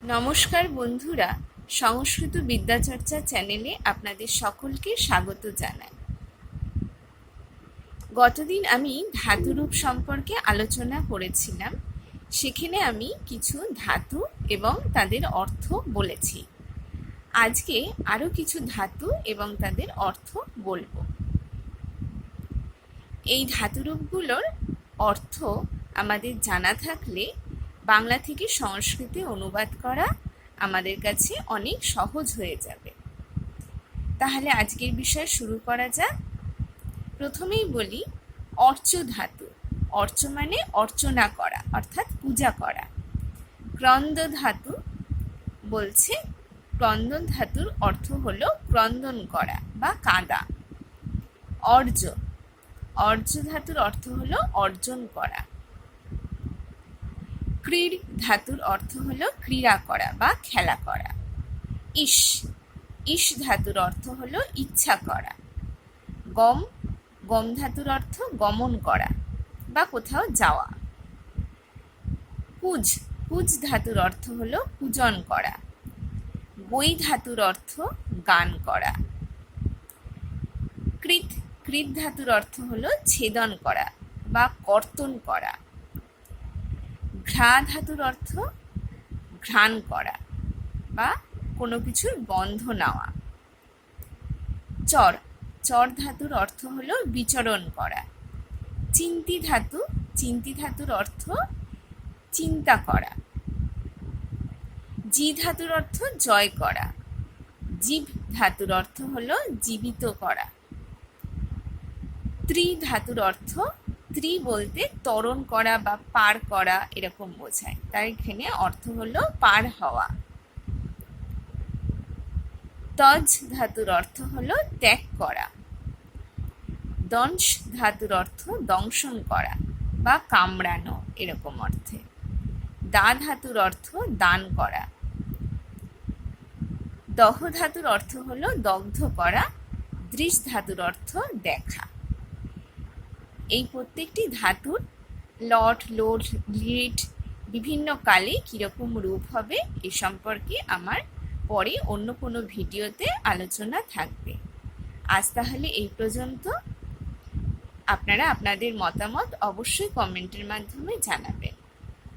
নমস্কার বন্ধুরা, সংস্কৃত বিদ্যাচর্চা চ্যানেলে আপনাদের সকলকে স্বাগত জানাই। গতদিন আমি ধাতুরূপ সম্পর্কে আলোচনা করেছিলাম। সেখানে আমি কিছু ধাতু এবং তাদের অর্থ বলেছি। আজকে আরও কিছু ধাতু এবং তাদের অর্থ বলবো। এই ধাতুরূপগুলোর অর্থ আমাদের জানা থাকলে বাংলা থেকে সংস্কৃতে অনুবাদ করা আমাদের কাছে অনেক সহজ হয়ে যাবে। তাহলে আজকের বিষয় শুরু করা যাক। প্রথমেই বলি অর্চ ধাতু। অর্চ মানে অর্চনা করা, অর্থাৎ পূজা করা। ক্রন্দ ধাতু বলছে, ক্রন্দন ধাতুর অর্থ হলো ক্রন্দন করা বা কাঁদা। অর্জ, অর্জ ধাতুর অর্থ হলো অর্জন করা। ক্রীড় ধাতুর অর্থ হলো ক্রীড়া করা বা খেলা করা। ঈশ, ঈশ ধাতুর অর্থ হলো ইচ্ছা করা। গম, গম ধাতুর অর্থ গমন করা বা কোথাও যাওয়া। কুজ, কুজ ধাতুর অর্থ হলো পূজন করা। বৈ ধাতুর অর্থ গান করা। কৃত, কৃত ধাতুর অর্থ হলো ছেদন করা বা কর্তন করা। ঘ্রা ধাতুর অর্থ ঘ্রাণ করা বা কোনো কিছুর গন্ধ নেওয়া। চর, চর ধাতুর অর্থ হলো বিচরণ করা। চিন্তি ধাতু, চিন্তি ধাতুর অর্থ চিন্তা করা। জি ধাতুর অর্থ জয় করা। জীব ধাতুর অর্থ হলো জীবিত করা। ত্রি ধাতুর অর্থ, ত্রি বলতে তরণ করা বা পার করা এরকম বোঝায়, তাই এখানে অর্থ হলো পার হওয়া। তজ ধাতুর অর্থ হলো ত্যাগ করা। দংশ ধাতুর অর্থ দংশন করা বা কামড়ানো এরকম অর্থে। দা ধাতুর অর্থ দান করা। দহ ধাতুর অর্থ হলো দগ্ধ করা। দৃশ ধাতুর অর্থ দেখা। এই প্রত্যেকটি ধাতুর লট, লোট, লিট বিভিন্ন কালে কীরকম রূপ হবে এ সম্পর্কে আমার পরে অন্য কোনো ভিডিওতে আলোচনা থাকবে। আজ তাহলে এই পর্যন্ত। আপনারা আপনাদের মতামত অবশ্যই কমেন্টের মাধ্যমে জানাবেন।